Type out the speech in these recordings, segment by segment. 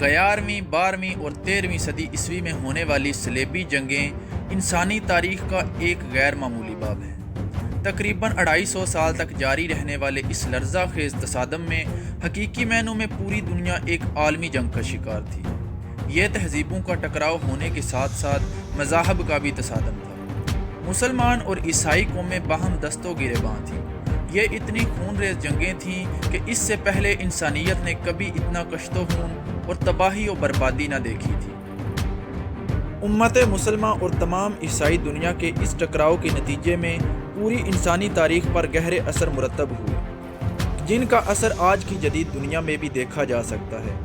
11ویں 12ویں اور 13ویں صدی عیسوی میں ہونے والی صلیبی جنگیں انسانی تاریخ کا ایک غیر معمولی باب ہے۔ تقریباً 250 سال تک جاری رہنے والے اس لرزہ خیز تصادم میں حقیقی معنوں میں پوری دنیا ایک عالمی جنگ کا شکار تھی۔ یہ تہذیبوں کا ٹکراؤ ہونے کے ساتھ ساتھ مذاہب کا بھی تصادم تھا۔ مسلمان اور عیسائی قومیں باہم دست و گریباں تھیں۔ یہ اتنی خون ریز جنگیں تھیں کہ اس سے پہلے انسانیت نے کبھی اتنا کشت و خون اور تباہی و بربادی نہ دیکھی تھی۔ امت مسلمہ اور تمام عیسائی دنیا کے اس ٹکراؤ کے نتیجے میں پوری انسانی تاریخ پر گہرے اثر مرتب ہوئے، جن کا اثر آج کی جدید دنیا میں بھی دیکھا جا سکتا ہے۔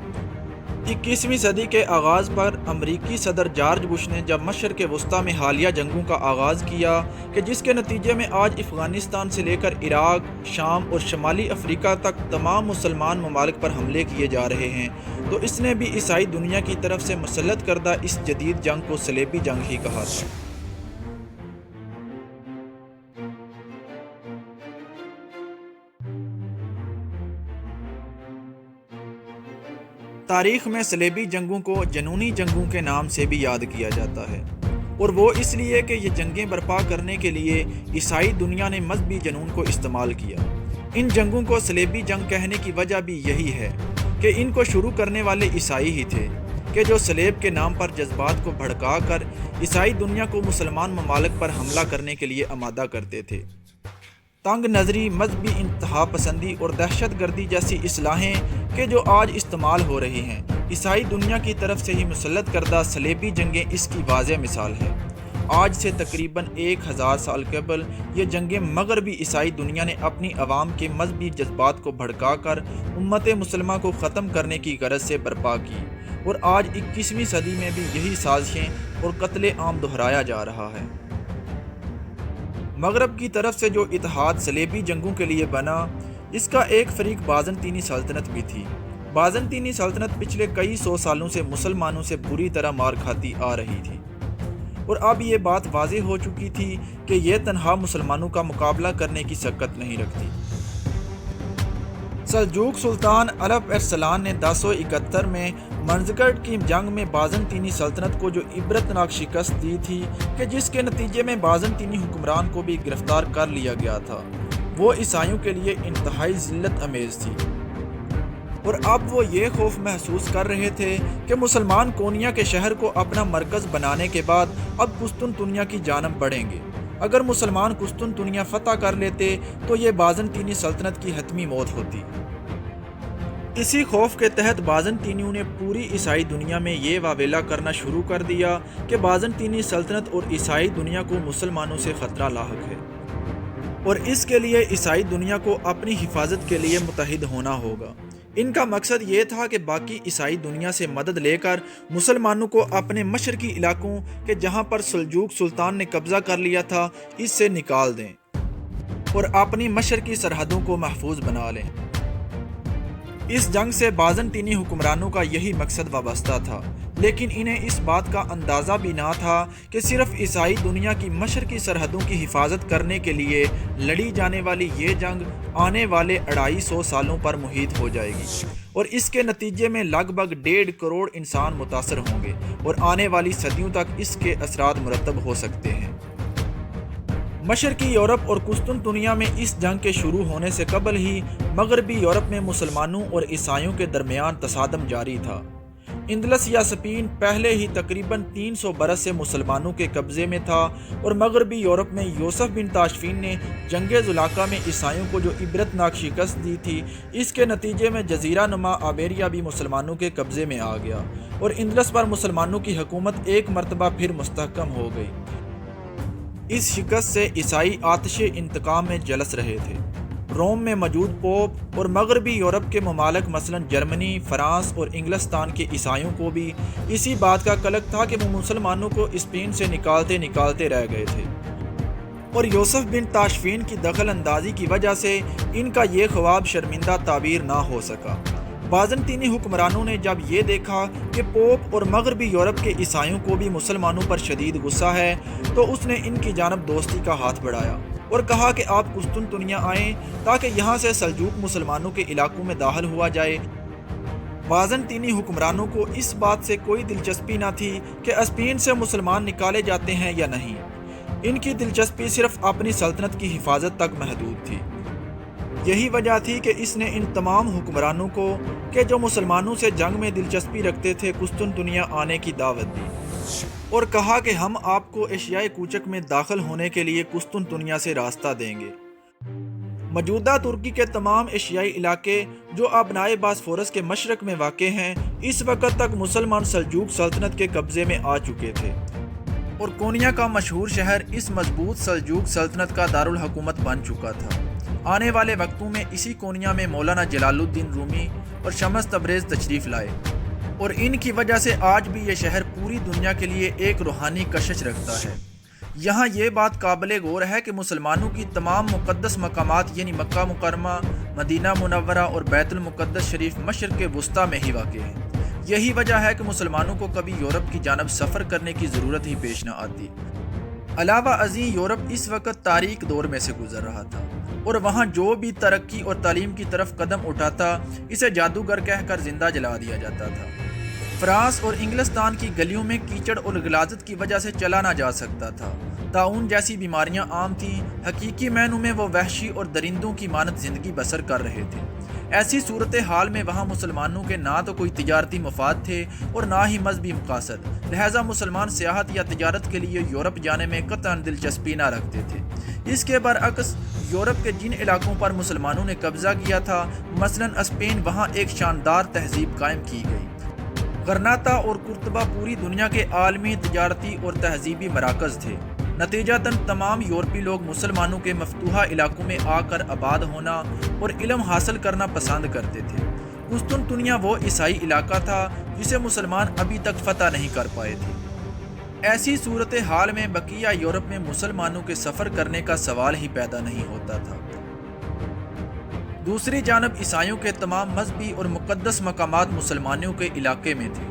21ویں صدی کے آغاز پر امریکی صدر جارج بش نے جب مشرق وسطیٰ میں حالیہ جنگوں کا آغاز کیا کہ جس کے نتیجے میں آج افغانستان سے لے کر عراق، شام اور شمالی افریقہ تک تمام مسلمان ممالک پر حملے کیے جا رہے ہیں، تو اس نے بھی عیسائی دنیا کی طرف سے مسلط کردہ اس جدید جنگ کو صلیبی جنگ ہی کہا تھا۔ تاریخ میں صلیبی جنگوں کو جنونی جنگوں کے نام سے بھی یاد کیا جاتا ہے، اور وہ اس لیے کہ یہ جنگیں برپا کرنے کے لیے عیسائی دنیا نے مذہبی جنون کو استعمال کیا۔ ان جنگوں کو صلیبی جنگ کہنے کی وجہ بھی یہی ہے کہ ان کو شروع کرنے والے عیسائی ہی تھے کہ جو صلیب کے نام پر جذبات کو بھڑکا کر عیسائی دنیا کو مسلمان ممالک پر حملہ کرنے کے لیے آمادہ کرتے تھے۔ تنگ نظری، مذہبی انتہا پسندی اور دہشت گردی جیسی اصطلاحیں کہ جو آج استعمال ہو رہی ہیں، عیسائی دنیا کی طرف سے ہی مسلط کردہ صلیبی جنگیں اس کی واضح مثال ہیں۔ آج سے تقریباً 1000 سال قبل یہ جنگیں مغربی عیسائی دنیا نے اپنی عوام کے مذہبی جذبات کو بھڑکا کر امت مسلمہ کو ختم کرنے کی غرض سے برپا کی، اور آج 21ویں صدی میں بھی یہی سازشیں اور قتل عام دہرایا جا رہا ہے۔ مغرب کی طرف سے جو اتحاد صلیبی جنگوں کے لیے بنا، اس کا ایک فریق بازنطینی سلطنت بھی تھی۔ بازنطینی سلطنت پچھلے کئی سو سالوں سے مسلمانوں سے بری طرح مار کھاتی آ رہی تھی، اور اب یہ بات واضح ہو چکی تھی کہ یہ تنہا مسلمانوں کا مقابلہ کرنے کی سکت نہیں رکھتی۔ سلجوق سلطان الپ ارسلان نے 1071 میں منزگرڈ کی جنگ میں بازنطینی سلطنت کو جو عبرتناک شکست دی تھی کہ جس کے نتیجے میں بازنطینی حکمران کو بھی گرفتار کر لیا گیا تھا، وہ عیسائیوں کے لیے انتہائی ذلت امیز تھی، اور اب وہ یہ خوف محسوس کر رہے تھے کہ مسلمان کونیا کے شہر کو اپنا مرکز بنانے کے بعد اب قسطنطنیہ کی جانب بڑھیں گے۔ اگر مسلمان قسطنطنیہ فتح کر لیتے تو یہ بازنطینی سلطنت کی حتمی موت ہوتی۔ اسی خوف کے تحت بازنطینیوں نے پوری عیسائی دنیا میں یہ واویلا کرنا شروع کر دیا کہ بازنطینی سلطنت اور عیسائی دنیا کو مسلمانوں سے خطرہ لاحق ہے، اور اس کے لیے عیسائی دنیا کو اپنی حفاظت کے لیے متحد ہونا ہوگا۔ ان کا مقصد یہ تھا کہ باقی عیسائی دنیا سے مدد لے کر مسلمانوں کو اپنے مشرقی علاقوں کے جہاں پر سلجوق سلطان نے قبضہ کر لیا تھا اس سے نکال دیں، اور اپنی مشرقی سرحدوں کو محفوظ بنا لیں۔ اس جنگ سے بازنطینی حکمرانوں کا یہی مقصد وابستہ تھا، لیکن انہیں اس بات کا اندازہ بھی نہ تھا کہ صرف عیسائی دنیا کی مشرقی سرحدوں کی حفاظت کرنے کے لیے لڑی جانے والی یہ جنگ آنے والے 250 سالوں پر محیط ہو جائے گی، اور اس کے نتیجے میں لگ بھگ 1.5 کروڑ انسان متاثر ہوں گے، اور آنے والی صدیوں تک اس کے اثرات مرتب ہو سکتے ہیں۔ مشرقی یورپ اور قسطنطنیہ میں اس جنگ کے شروع ہونے سے قبل ہی مغربی یورپ میں مسلمانوں اور عیسائیوں کے درمیان تصادم جاری تھا۔ اندلس یا اسپین پہلے ہی تقریباً 300 برس سے مسلمانوں کے قبضے میں تھا، اور مغربی یورپ میں یوسف بن تاشفین نے جنگ زلاقہ میں عیسائیوں کو جو عبرتناک شکست دی تھی، اس کے نتیجے میں جزیرہ نما آبیریا بھی مسلمانوں کے قبضے میں آ گیا، اور اندلس پر مسلمانوں کی حکومت ایک مرتبہ پھر مستحکم ہو گئی۔ اس شکست سے عیسائی آتش انتقام میں جلس رہے تھے۔ روم میں موجود پوپ اور مغربی یورپ کے ممالک مثلا جرمنی، فرانس اور انگلستان کے عیسائیوں کو بھی اسی بات کا قلق تھا کہ وہ مسلمانوں کو اسپین سے نکالتے رہ گئے تھے، اور یوسف بن تاشفین کی دخل اندازی کی وجہ سے ان کا یہ خواب شرمندہ تعبیر نہ ہو سکا۔ بازنطینی حکمرانوں نے جب یہ دیکھا کہ پوپ اور مغربی یورپ کے عیسائیوں کو بھی مسلمانوں پر شدید غصہ ہے، تو اس نے ان کی جانب دوستی کا ہاتھ بڑھایا اور کہا کہ آپ قسطنطنیہ آئیں تاکہ یہاں سے سلجوق مسلمانوں کے علاقوں میں داخل ہوا جائے، بازنطینی حکمرانوں کو اس بات سے کوئی دلچسپی نہ تھی کہ اسپین سے مسلمان نکالے جاتے ہیں یا نہیں۔ ان کی دلچسپی صرف اپنی سلطنت کی حفاظت تک محدود تھی۔ یہی وجہ تھی کہ اس نے ان تمام حکمرانوں کو کہ جو مسلمانوں سے جنگ میں دلچسپی رکھتے تھے قسطنطنیہ آنے کی دعوت دی اور کہا کہ ہم آپ کو ایشیائے کوچک میں داخل ہونے کے لیے قسطنطنیہ سے راستہ دیں گے۔ موجودہ ترکی کے تمام ایشیائی علاقے جو ابنائے باسفورس کے مشرق میں واقع ہیں اس وقت تک مسلمان سلجوق سلطنت کے قبضے میں آ چکے تھے اور کونیا کا مشہور شہر اس مضبوط سلجوق سلطنت کا دارالحکومت بن چکا تھا۔ آنے والے وقتوں میں اسی کونیا میں مولانا جلال الدین رومی اور شمس تبریز تشریف لائے اور ان کی وجہ سے آج بھی یہ شہر پوری دنیا کے لیے ایک روحانی کشش رکھتا ہے۔ یہاں یہ بات قابل غور ہے کہ مسلمانوں کی تمام مقدس مقامات یعنی مکہ مکرمہ، مدینہ منورہ اور بیت المقدس شریف مشرق وسطیٰ میں ہی واقع ہے۔ یہی وجہ ہے کہ مسلمانوں کو کبھی یورپ کی جانب سفر کرنے کی ضرورت ہی پیش نہ آتی۔ علاوہ ازیں یورپ اس وقت تاریک دور میں سے گزر رہا تھا اور وہاں جو بھی ترقی اور تعلیم کی طرف قدم اٹھاتا اسے جادوگر کہہ کر زندہ جلا دیا جاتا تھا۔ فرانس اور انگلستان کی گلیوں میں کیچڑ اور غلاظت کی وجہ سے چلا نہ جا سکتا تھا۔ طاعون جیسی بیماریاں عام تھیں۔ حقیقی معنوں میں وہ وحشی اور درندوں کی مانند زندگی بسر کر رہے تھے۔ ایسی صورتحال میں وہاں مسلمانوں کے نہ تو کوئی تجارتی مفاد تھے اور نہ ہی مذہبی مقاصد، لہٰذا مسلمان سیاحت یا تجارت کے لیے یورپ جانے میں قطعاً دلچسپی نہ رکھتے تھے۔ اس کے برعکس یورپ کے جن علاقوں پر مسلمانوں نے قبضہ کیا تھا مثلاً اسپین، وہاں ایک شاندار تہذیب قائم کی گئی۔ غرناطہ اور قرطبہ پوری دنیا کے عالمی تجارتی اور تہذیبی مراکز تھے۔ نتیجتاً تمام یورپی لوگ مسلمانوں کے مفتوحہ علاقوں میں آ کر آباد ہونا اور علم حاصل کرنا پسند کرتے تھے۔ قسطنطنیہ وہ عیسائی علاقہ تھا جسے مسلمان ابھی تک فتح نہیں کر پائے تھے۔ ایسی صورتحال میں بقیہ یورپ میں مسلمانوں کے سفر کرنے کا سوال ہی پیدا نہیں ہوتا تھا۔ دوسری جانب عیسائیوں کے تمام مذہبی اور مقدس مقامات مسلمانوں کے علاقے میں تھے۔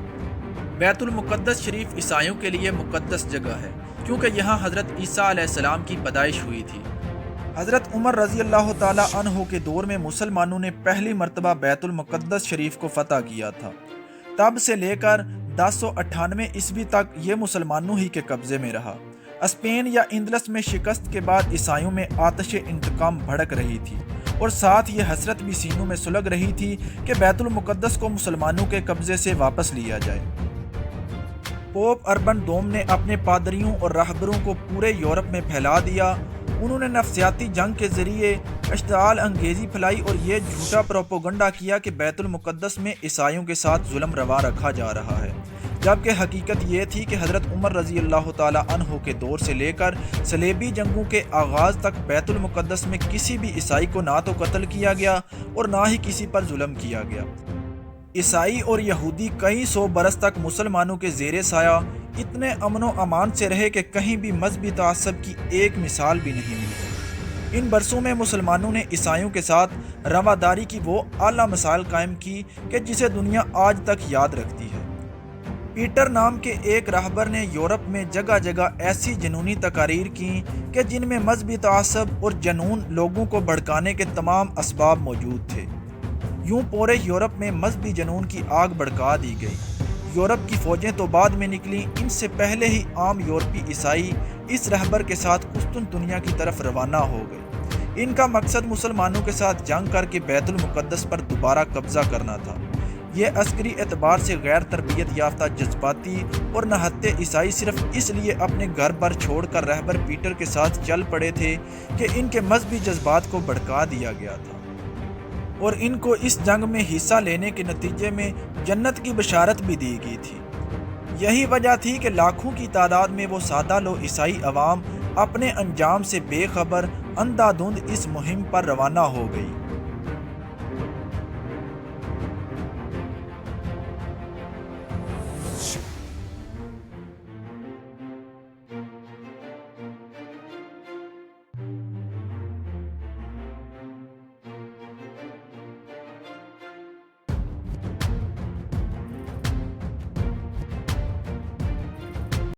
بیت المقدس شریف عیسائیوں کے لیے مقدس جگہ ہے کیونکہ یہاں حضرت عیسیٰ علیہ السلام کی پیدائش ہوئی تھی۔ حضرت عمر رضی اللہ تعالیٰ عنہ کے دور میں مسلمانوں نے پہلی مرتبہ بیت المقدس شریف کو فتح کیا تھا۔ تب سے لے کر 1098 عیسوی تک یہ مسلمانوں ہی کے قبضے میں رہا۔ اسپین یا اندلس میں شکست کے بعد عیسائیوں میں آتش انتقام بھڑک رہی تھی اور ساتھ یہ حسرت بھی سینوں میں سلگ رہی تھی کہ بیت المقدس کو مسلمانوں کے قبضے سے واپس لیا جائے۔ پوپ اربن دوم نے اپنے پادریوں اور راہبروں کو پورے یورپ میں پھیلا دیا۔ انہوں نے نفسیاتی جنگ کے ذریعے اشتعال انگیزی پھیلائی اور یہ جھوٹا پروپیگنڈا کیا کہ بیت المقدس میں عیسائیوں کے ساتھ ظلم روا رکھا جا رہا ہے، جبکہ حقیقت یہ تھی کہ حضرت عمر رضی اللہ تعالیٰ عنہ کے دور سے لے کر صلیبی جنگوں کے آغاز تک بیت المقدس میں کسی بھی عیسائی کو نہ تو قتل کیا گیا اور نہ ہی کسی پر ظلم کیا گیا۔ عیسائی اور یہودی کئی سو برس تک مسلمانوں کے زیر سایہ اتنے امن و امان سے رہے کہ کہیں بھی مذہبی تعصب کی ایک مثال بھی نہیں ملی۔ ان برسوں میں مسلمانوں نے عیسائیوں کے ساتھ رواداری کی وہ اعلیٰ مثال قائم کی کہ جسے دنیا آج تک یاد رکھتی ہے۔ پیٹر نام کے ایک راہبر نے یورپ میں جگہ جگہ ایسی جنونی تقاریر کی کہ جن میں مذہبی تعصب اور جنون لوگوں کو بھڑکانے کے تمام اسباب موجود تھے۔ یوں پورے یورپ میں مذہبی جنون کی آگ بھڑکا دی گئی۔ یورپ کی فوجیں تو بعد میں نکلیں، ان سے پہلے ہی عام یورپی عیسائی اس رہبر کے ساتھ قسطنطنیہ کی طرف روانہ ہو گئے۔ ان کا مقصد مسلمانوں کے ساتھ جنگ کر کے بیت المقدس پر دوبارہ قبضہ کرنا تھا۔ یہ عسکری اعتبار سے غیر تربیت یافتہ جذباتی اور نہتے عیسائی صرف اس لیے اپنے گھر بر چھوڑ کر رہبر پیٹر کے ساتھ چل پڑے تھے کہ ان کے مذہبی جذبات کو بھڑکا دیا گیا تھا اور ان کو اس جنگ میں حصہ لینے کے نتیجے میں جنت کی بشارت بھی دی گئی تھی۔ یہی وجہ تھی کہ لاکھوں کی تعداد میں وہ سادہ لو عیسائی عوام اپنے انجام سے بے خبر اندھا دھند اس مہم پر روانہ ہو گئی۔